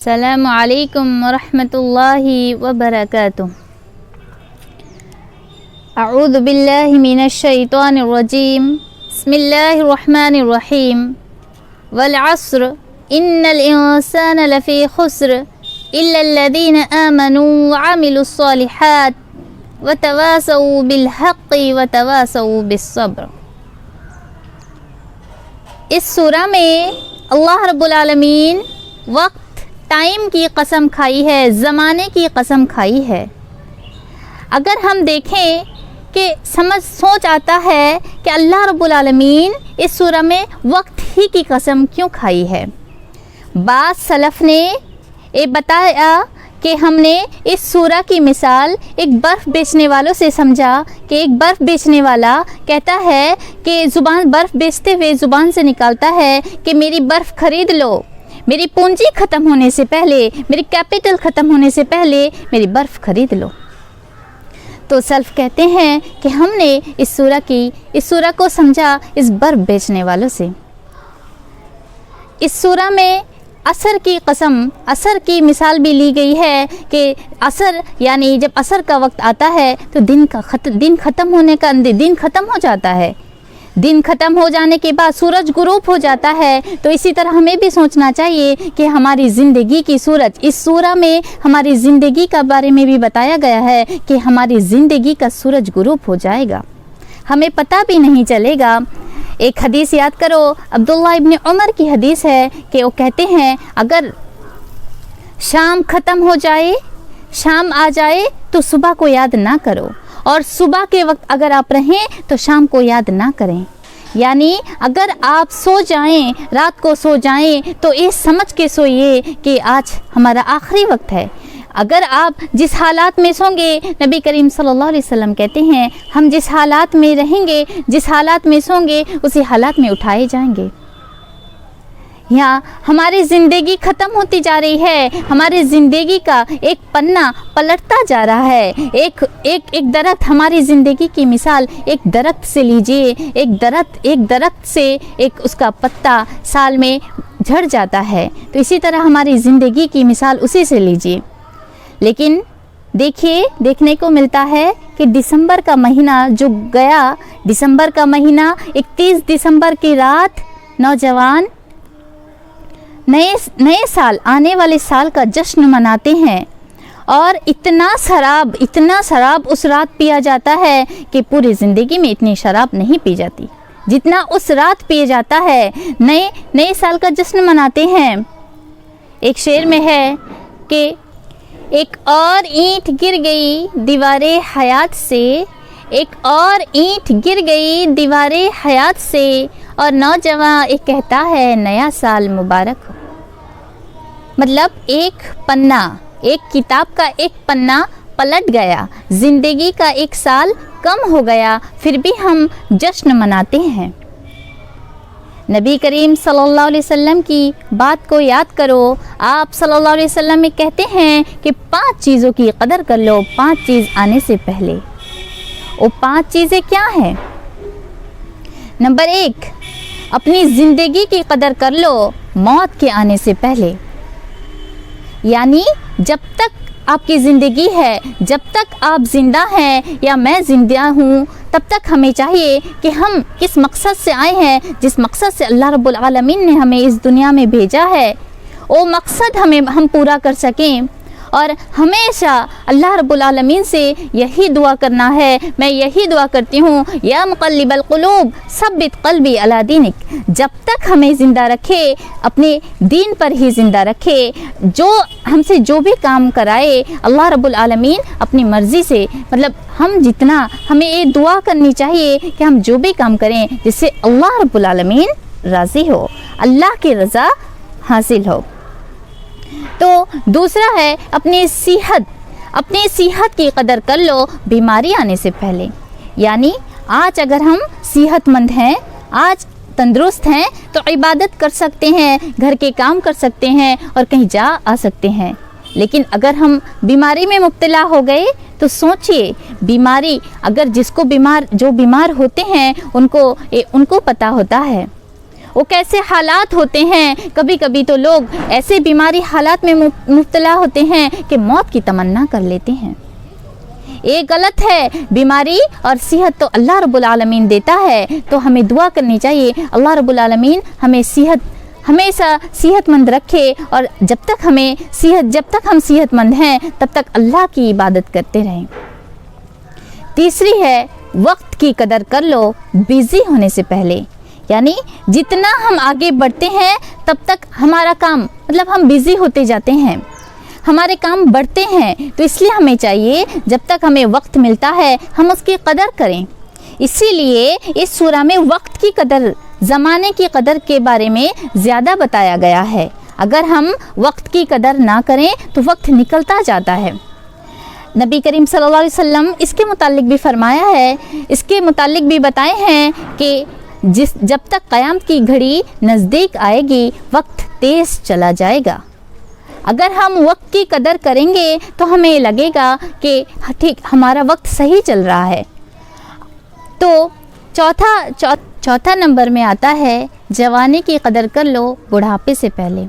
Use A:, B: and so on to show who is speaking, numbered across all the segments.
A: السلام علیکم ورحمۃ اللہ وبرکاتہ۔ اعوذ باللہ من الشیطان الرجیم، بسم اللہ الرحمن الرحیم۔ والعصر ان الانسان لفی خسر الا الذین آمنوا وعملوا الصالحات وتواصوا بالحق وتواصوا بالصبر۔ اس سورہ میں اللہ رب العالمین وقت، ٹائم کی قسم کھائی ہے، زمانے کی قسم کھائی ہے۔ اگر ہم دیکھیں کہ سوچ آتا ہے کہ اللہ رب العالمین اس سورہ میں وقت ہی کی قسم کیوں کھائی ہے۔ بعض سلف نے یہ بتایا کہ ہم نے اس سورہ کی مثال ایک برف بیچنے والوں سے سمجھا کہ ایک برف بیچنے والا کہتا ہے کہ برف بیچتے ہوئے زبان سے نکالتا ہے کہ میری برف خرید لو، میری پونجی ختم ہونے سے پہلے، میری کیپٹل ختم ہونے سے پہلے میری برف خرید لو۔ تو سلف کہتے ہیں کہ ہم نے اس سورہ کو سمجھا اس برف بیچنے والوں سے۔ اس سورہ میں عصر کی قسم، عصر کی مثال بھی لی گئی ہے کہ عصر یعنی جب عصر کا وقت آتا ہے تو دن ختم ہو جاتا ہے۔ دن ختم ہو جانے کے بعد سورج غروب ہو جاتا ہے۔ تو اسی طرح ہمیں بھی سوچنا چاہیے کہ ہماری زندگی کی سورج، اس سورہ میں ہماری زندگی کا بارے میں بھی بتایا گیا ہے کہ ہماری زندگی کا سورج غروب ہو جائے گا، ہمیں پتہ بھی نہیں چلے گا۔ ایک حدیث یاد کرو، عبداللہ ابن عمر کی حدیث ہے کہ وہ کہتے ہیں اگر شام ختم ہو جائے، شام آ جائے تو صبح کو یاد نہ کرو، اور صبح کے وقت اگر آپ رہیں تو شام کو یاد نہ کریں۔ یعنی اگر آپ سو جائیں، رات کو سو جائیں تو یہ سمجھ کے سوئیے کہ آج ہمارا آخری وقت ہے۔ اگر آپ جس حالات میں سوں گے، نبی کریم صلی اللہ علیہ وسلم کہتے ہیں ہم جس حالات میں رہیں گے، جس حالات میں سوں گے اسی حالات میں اٹھائے جائیں گے۔ یہاں ہماری زندگی ختم ہوتی جا رہی ہے، ہماری زندگی کا ایک پنا پلٹتا جا رہا ہے۔ ایک درخت، ہماری زندگی کی مثال ایک درخت سے لیجئے۔ ایک درخت سے اس کا پتا سال میں جھڑ جاتا ہے، تو اسی طرح ہماری زندگی کی مثال اسی سے لیجئے۔ لیکن دیکھنے کو ملتا ہے کہ دسمبر کا مہینہ جو گیا، دسمبر کا مہینہ 31 دسمبر کی رات نوجوان نئے سال، آنے والے سال کا جشن مناتے ہیں، اور اتنا شراب اس رات پیا جاتا ہے کہ پوری زندگی میں اتنی شراب نہیں پی جاتی جتنا اس رات پیا جاتا ہے۔ نئے سال کا جشن مناتے ہیں۔ ایک شعر میں ہے کہ ایک اور اینٹ گر گئی دیوار حیات سے، ایک اور اینٹ گر گئی دیوار حیات سے، اور نوجوان ایک کہتا ہے نیا سال مبارک ہو۔ مطلب ایک کتاب کا ایک پنا پلٹ گیا، زندگی کا ایک سال کم ہو گیا، پھر بھی ہم جشن مناتے ہیں۔ نبی کریم صلی اللہ علیہ وسلم کی بات کو یاد کرو، آپ صلی اللہ علیہ وسلم میں کہتے ہیں کہ 5 چیزوں کی قدر کر لو 5 چیز آنے سے پہلے۔ وہ 5 چیزیں کیا ہیں؟ نمبر 1، اپنی زندگی کی قدر کر لو موت کے آنے سے پہلے۔ یعنی جب تک آپ کی زندگی ہے، جب تک آپ زندہ ہیں یا میں زندہ ہوں، تب تک ہمیں چاہیے کہ ہم کس مقصد سے آئے ہیں، جس مقصد سے اللہ رب العالمین نے ہمیں اس دنیا میں بھیجا ہے، وہ مقصد ہم پورا کر سکیں۔ اور ہمیشہ اللہ رب العالمین سے یہی دعا کرنا ہے، میں یہی دعا کرتی ہوں، یا مقلب القلوب ثبت قلبی علی دینک۔ جب تک ہمیں زندہ رکھے، اپنے دین پر ہی زندہ رکھے، ہم سے جو بھی کام کرائے اللہ رب العالمین اپنی مرضی سے، مطلب ہمیں یہ دعا کرنی چاہیے کہ ہم جو بھی کام کریں جس سے اللہ رب العالمین راضی ہو، اللہ کی رضا حاصل ہو۔ تو دوسرا ہے اپنی صحت کی قدر کر لو بیماری آنے سے پہلے۔ یعنی آج اگر ہم صحت مند ہیں، آج تندرست ہیں تو عبادت کر سکتے ہیں، گھر کے کام کر سکتے ہیں اور کہیں جا آ سکتے ہیں۔ لیکن اگر ہم بیماری میں مبتلا ہو گئے تو سوچئے، بیماری اگر جو بیمار ہوتے ہیں ان کو پتہ ہوتا ہے، وہ کیسے حالات ہوتے ہیں. کبھی کبھی تو لوگ ایسے بیماری حالات میں مبتلا ہوتے ہیں کہ موت کی تمنا کر لیتے ہیں. یہ غلط ہے. بیماری اور صحت تو اللہ رب العالمین دیتا ہے, تو ہمیں دعا کرنی چاہیے اللہ رب العالمین ہمیں ہمیشہ صحت مند رکھے, اور جب تک ہم صحت مند ہیں تب تک اللہ کی عبادت کرتے رہیں. تیسری ہے وقت کی قدر کر لو بیزی ہونے سے پہلے. یعنی جتنا ہم آگے بڑھتے ہیں تب تک ہمارا کام ہم بیزی ہوتے جاتے ہیں, ہمارے کام بڑھتے ہیں. تو اس لیے ہمیں چاہیے جب تک ہمیں وقت ملتا ہے ہم اس کی قدر کریں. اسی لیے اس سورہ میں وقت کی قدر, زمانے کی قدر کے بارے میں زیادہ بتایا گیا ہے. اگر ہم وقت کی قدر نہ کریں تو وقت نکلتا جاتا ہے. نبی کریم صلی اللہ علیہ وسلم اس کے متعلق بھی فرمایا ہے, اس کے متعلق بھی بتائے ہیں کہ جب تک قیامت کی گھڑی نزدیک آئے گی وقت تیز چلا جائے گا. اگر ہم وقت کی قدر کریں گے تو ہمیں لگے گا کہ ٹھیک ہمارا وقت صحیح چل رہا ہے. تو چوتھا نمبر میں آتا ہے جوانی کی قدر کر لو بڑھاپے سے پہلے.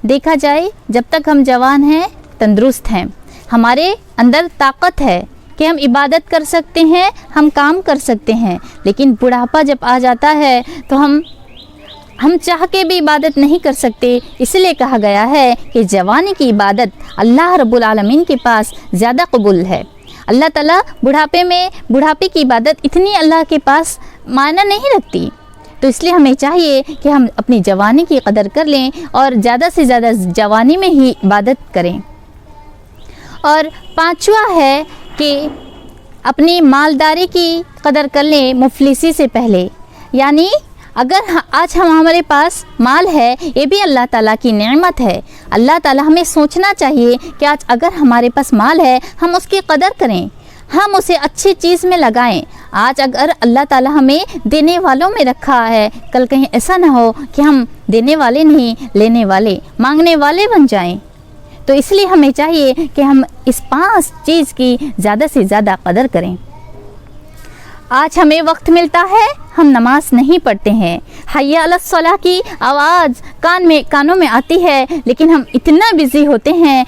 A: دیکھا جائے جب تک ہم جوان ہیں, تندرست ہیں, ہمارے اندر طاقت ہے کہ ہم عبادت کر سکتے ہیں, ہم کام کر سکتے ہیں, لیکن بڑھاپا جب آ جاتا ہے تو ہم چاہ کے بھی عبادت نہیں کر سکتے. اس لیے کہا گیا ہے کہ جوانی کی عبادت اللہ رب العالمین کے پاس زیادہ قبول ہے. اللہ تعالیٰ بڑھاپے کی عبادت اتنی اللہ کے پاس معنی نہیں رکھتی. تو اس لیے ہمیں چاہیے کہ ہم اپنی جوانی کی قدر کر لیں اور زیادہ سے زیادہ جوانی میں ہی عبادت کریں. اور پانچواں ہے کہ اپنی مالداری کی قدر کر لیں مفلسی سے پہلے. یعنی اگر آج ہمارے پاس مال ہے یہ بھی اللہ تعالیٰ کی نعمت ہے. اللہ تعالیٰ ہمیں سوچنا چاہیے کہ آج اگر ہمارے پاس مال ہے ہم اس کی قدر کریں, ہم اسے اچھی چیز میں لگائیں. آج اگر اللہ تعالیٰ ہمیں دینے والوں میں رکھا ہے, کل کہیں ایسا نہ ہو کہ ہم دینے والے نہیں لینے والے, مانگنے والے بن جائیں. تو اس لیے ہمیں چاہیے کہ ہم اس 5 چیز کی زیادہ سے زیادہ قدر کریں. آج ہمیں وقت ملتا ہے ہم نماز نہیں پڑھتے ہیں. حی علی الصلاۃ کی آواز کانوں میں آتی ہے, لیکن ہم اتنا بزی ہوتے ہیں,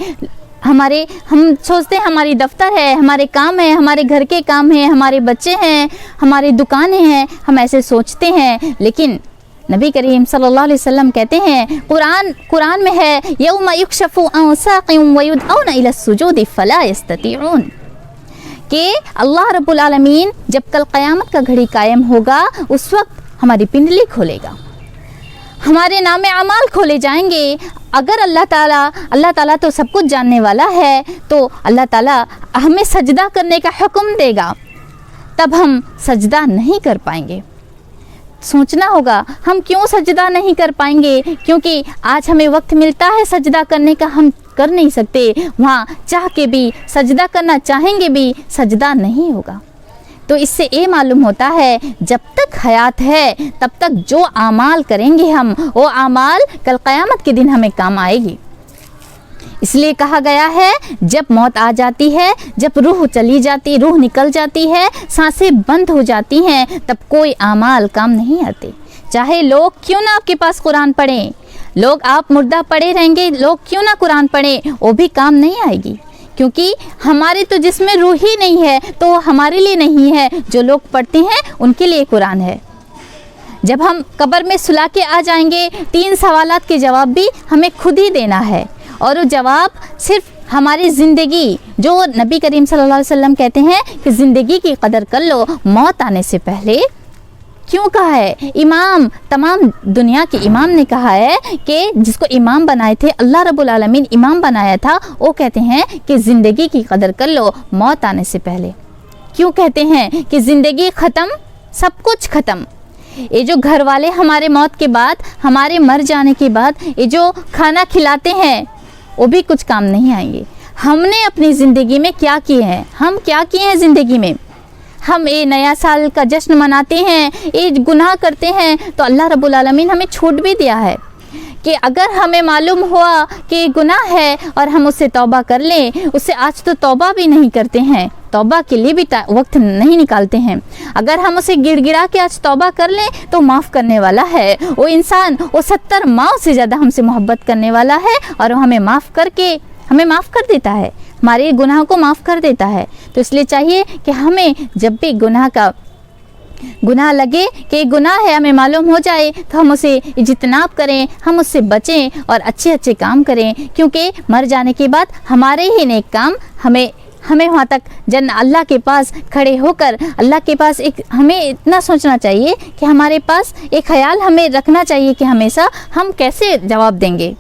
A: ہم سوچتے ہیں ہماری دفتر ہے, ہمارے کام ہے, ہمارے گھر کے کام ہیں, ہمارے بچے ہیں, ہماری دکانیں ہیں, ہم ایسے سوچتے ہیں. لیکن نبی کریم صلی اللہ علیہ وسلم کہتے ہیں قرآن میں ہے یوم یکشف عن ساق ویدعون الی السجود فلا یستطیعون, کہ اللہ رب العالمین جب کل قیامت کا گھڑی قائم ہوگا اس وقت ہماری پنڈلی کھولے گا, ہمارے نام اعمال کھولے جائیں گے. اگر اللہ تعالیٰ تو سب کچھ جاننے والا ہے, تو اللہ تعالیٰ ہمیں سجدہ کرنے کا حکم دے گا, تب ہم سجدہ نہیں کر پائیں گے. سوچنا ہوگا ہم کیوں سجدہ نہیں کر پائیں گے, کیونکہ آج ہمیں وقت ملتا ہے سجدہ کرنے کا, ہم کر نہیں سکتے. وہاں چاہ کے بھی سجدہ کرنا چاہیں گے بھی سجدہ نہیں ہوگا. تو اس سے یہ معلوم ہوتا ہے جب تک حیات ہے تب تک جو اعمال کریں گے ہم, وہ اعمال کل قیامت کے دن ہمیں کام آئے گی. اس لیے کہا گیا ہے جب موت آ جاتی ہے, جب روح نکل جاتی ہے, سانسیں بند ہو جاتی ہیں, تب کوئی اعمال کام نہیں آتے. چاہے لوگ کیوں نہ آپ کے پاس قرآن پڑھیں, آپ مردہ پڑے رہیں گے, لوگ کیوں نہ قرآن پڑھیں, وہ بھی کام نہیں آئے گی. کیونکہ ہمارے تو جس میں روح ہی نہیں ہے تو وہ ہمارے لیے نہیں ہے. جو لوگ پڑھتے ہیں ان کے لیے قرآن ہے. جب ہم قبر میں سلا کے آ جائیں گے 3 سوالات کے جواب بھی ہمیں خود ہی دینا ہے, اور وہ جواب صرف ہماری زندگی, جو نبی کریم صلی اللہ علیہ وسلم کہتے ہیں کہ زندگی کی قدر کر لو موت آنے سے پہلے. کیوں کہا ہے؟ تمام دنیا کے امام نے کہا ہے کہ جس کو امام بنائے تھے اللہ رب العالمین امام بنایا تھا, وہ کہتے ہیں کہ زندگی کی قدر کر لو موت آنے سے پہلے. کیوں کہتے ہیں کہ زندگی ختم, سب کچھ ختم. یہ جو گھر والے ہمارے موت کے بعد, ہمارے مر جانے کے بعد یہ جو کھانا کھلاتے ہیں وہ بھی کچھ کام نہیں آئیں گے. ہم نے اپنی زندگی میں کیا کیے ہیں, ہم کیا کیے ہیں زندگی میں. ہم یہ نیا سال کا جشن مناتے ہیں, یہ گناہ کرتے ہیں, تو اللہ رب العالمین ہمیں چھوٹ بھی دیا ہے کہ اگر ہمیں معلوم ہوا کہ گناہ ہے اور ہم اس سے توبہ کر لیں, اس سے آج تو توبہ بھی نہیں کرتے ہیں, توبہ کے لیے بھی وقت نہیں نکالتے ہیں. اگر ہم اسے گڑ گڑا کے آج توبہ کر لیں تو معاف کرنے والا ہے. وہ انسان وہ 70 ماؤں سے زیادہ ہم سے محبت کرنے والا ہے اور وہ ہمیں معاف کر دیتا ہے, ہمارے گناہوں کو معاف کر دیتا ہے. تو اس لیے چاہیے کہ ہمیں جب بھی گناہ لگے کہ گناہ ہے, ہمیں معلوم ہو جائے تو ہم اسے اجتناب کریں, ہم اس سے بچیں اور اچھے کام کریں, کیونکہ مر جانے کے بعد ہمارے ہی نیک کام ہمیں وہاں تک اللہ کے پاس کھڑے ہو کر اللہ کے پاس ہمیں اتنا سوچنا چاہیے کہ ہمارے پاس ایک خیال ہمیں رکھنا چاہیے کہ ہمیشہ ہم کیسے جواب دیں گے.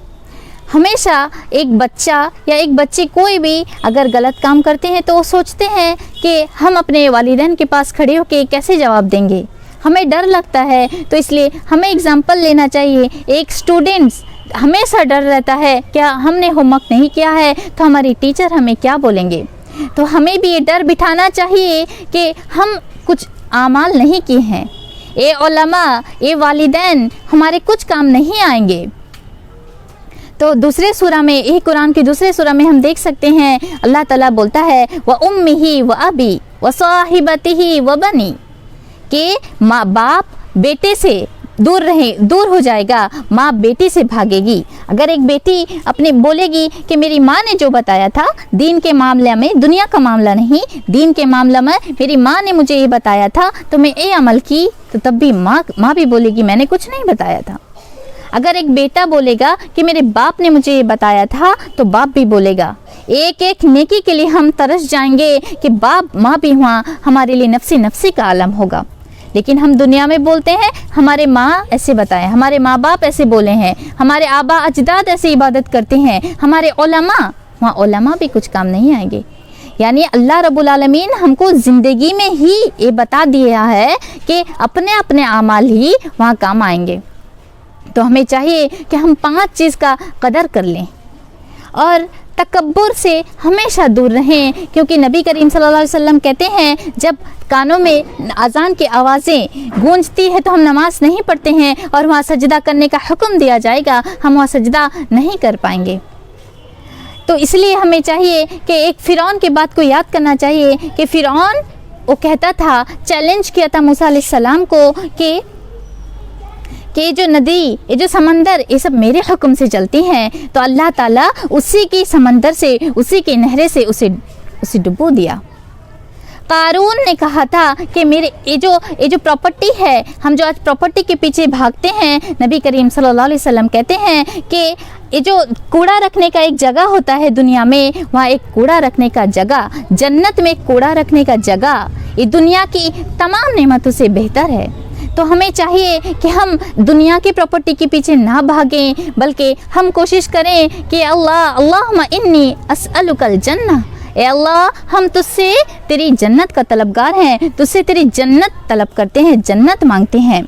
A: ہمیشہ ایک بچہ یا ایک بچی کوئی بھی اگر غلط کام کرتے ہیں تو وہ سوچتے ہیں کہ ہم اپنے والدین کے پاس کھڑے ہو کے کیسے جواب دیں گے, ہمیں ڈر لگتا ہے. تو اس لیے ہمیں اگزامپل لینا چاہیے. ایک اسٹوڈنٹس ہمیشہ ڈر رہتا ہے کیا ہم نے ہوم ورک نہیں کیا ہے تو ہماری ٹیچر ہمیں کیا بولیں گے. تو ہمیں بھی یہ ڈر بٹھانا چاہیے کہ ہم کچھ اعمال نہیں کیے ہیں, اے علماء, اے والدین, ہمارے کچھ کام نہیں آئیں گے. تو دوسرے سورہ میں, یہی قرآن کے دوسرے سورہ میں ہم دیکھ سکتے ہیں اللہ تعالیٰ بولتا ہے وَأُمِّهِ وَأَبِي وَصَاحِبَتِهِ وَبَنِي, کہ ماں باپ بیٹے سے دور ہو جائے گا, ماں بیٹی سے بھاگے گی. اگر ایک بیٹی اپنے بولے گی کہ میری ماں نے جو بتایا تھا دین کے معاملہ میں, دنیا کا معاملہ نہیں, دین کے معاملہ میں میری ماں نے مجھے یہ بتایا تھا تو میں یہ عمل کی, تو تب بھی ماں بھی بولے گی میں نے کچھ نہیں بتایا تھا. اگر ایک بیٹا بولے گا کہ میرے باپ نے مجھے یہ بتایا تھا تو باپ بھی بولے گا. ایک نیکی کے لیے ہم ترس جائیں گے کہ باپ ماں بھی ہوا, ہمارے لیے نفسی کا عالم ہوگا. لیکن ہم دنیا میں بولتے ہیں ہمارے ماں ایسے بتائیں, ہمارے ماں باپ ایسے بولے ہیں, ہمارے آبا اجداد ایسے عبادت کرتے ہیں, ہمارے علماء بھی کچھ کام نہیں آئیں گے. یعنی اللہ رب العالمین ہم کو زندگی میں ہی یہ بتا دیا ہے کہ اپنے اعمال ہی وہاں کام آئیں گے. تو ہمیں چاہیے کہ ہم 5 چیز کا قدر کر لیں اور تکبر سے ہمیشہ دور رہیں, کیونکہ نبی کریم صلی اللہ علیہ وسلم کہتے ہیں جب کانوں میں اذان کی آوازیں گونجتی ہے تو ہم نماز نہیں پڑھتے ہیں اور وہاں سجدہ کرنے کا حکم دیا جائے گا, ہم وہاں سجدہ نہیں کر پائیں گے. تو اس لیے ہمیں چاہیے کہ ایک فرعون کی بات کو یاد کرنا چاہیے کہ فرعون وہ کہتا تھا, چیلنج کیا تھا موسیٰ علیہ السلام کو کہ یہ جو ندی, یہ جو سمندر, یہ سب میرے حکم سے چلتی ہیں. تو اللہ تعالیٰ اسی کی سمندر سے, اسی کی نہریں سے اسے ڈبو دیا. قارون نے کہا تھا کہ میرے یہ جو پراپرٹی ہے, ہم جو آج پراپرٹی کے پیچھے بھاگتے ہیں, نبی کریم صلی اللہ علیہ وسلم کہتے ہیں کہ یہ جو کوڑا رکھنے کا ایک جگہ ہوتا ہے دنیا میں, وہاں ایک کوڑا رکھنے کا جگہ, جنت میں کوڑا رکھنے کا جگہ یہ دنیا کی تمام نعمتوں سے بہتر ہے. تو ہمیں چاہیے کہ ہم دنیا کی پراپرٹی کے پیچھے نہ بھاگیں, بلکہ ہم کوشش کریں کہ اللہم انی اسألک الجنہ, اے اللہ ہم تجھ سے تیری جنت کا طلبگار ہیں, تجھ سے تیری جنت طلب کرتے ہیں, جنت مانگتے ہیں.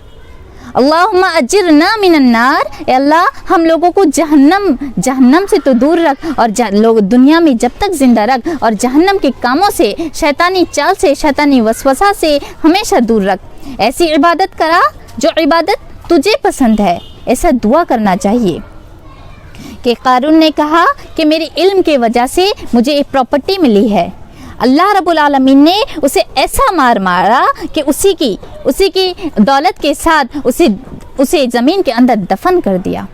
A: اللہم اجرنا من النار, اے اللہ ہم لوگوں کو جہنم سے تو دور رکھ اور لوگ دنیا میں جب تک زندہ رکھ, اور جہنم کے کاموں سے, شیطانی چال سے, شیطانی وسوسہ سے ہمیشہ دور رکھ. ایسی عبادت کرا جو عبادت تجھے پسند ہے, ایسا دعا کرنا چاہیے. کہ قارون نے کہا کہ میرے علم کی وجہ سے مجھے ایک پراپرٹی ملی ہے, اللہ رب العالمین نے اسے ایسا مارا کہ اسی کی دولت کے ساتھ اسے زمین کے اندر دفن کر دیا.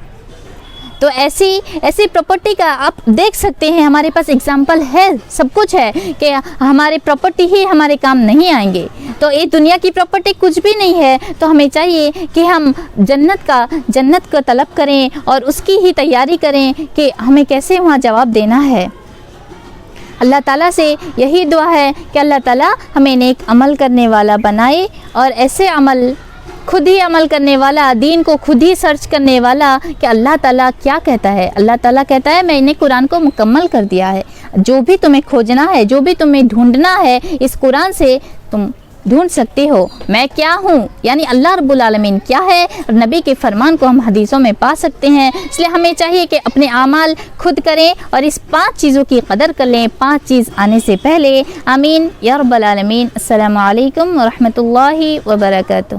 A: تو ایسی پراپرٹی کا آپ دیکھ سکتے ہیں, ہمارے پاس اگزامپل ہے, سب کچھ ہے کہ ہمارے پراپرٹی ہی ہمارے کام نہیں آئیں گے. تو یہ دنیا کی پراپرٹی کچھ بھی نہیں ہے. تو ہمیں چاہیے کہ ہم جنت کا طلب کریں اور اس کی ہی تیاری کریں کہ ہمیں کیسے وہاں جواب دینا ہے. اللہ تعالیٰ سے یہی دعا ہے کہ اللہ تعالیٰ ہمیں نیک عمل کرنے والا بنائے, اور ایسے خود ہی عمل کرنے والا, دین کو خود ہی سرچ کرنے والا کہ اللہ تعالیٰ کیا کہتا ہے. اللہ تعالیٰ کہتا ہے میں نے قرآن کو مکمل کر دیا ہے, جو بھی تمہیں کھوجنا ہے, جو بھی تمہیں ڈھونڈنا ہے, اس قرآن سے تم ڈھونڈ سکتے ہو. میں کیا ہوں, یعنی اللہ رب العالمین کیا ہے, اور نبی کے فرمان کو ہم حدیثوں میں پا سکتے ہیں. اس لیے ہمیں چاہیے کہ اپنے اعمال خود کریں اور اس 5 چیزوں کی قدر کر لیں, 5 چیز آنے سے پہلے. آمین یا رب العالمین. السلام علیکم ورحمۃ اللہ وبرکاتہ.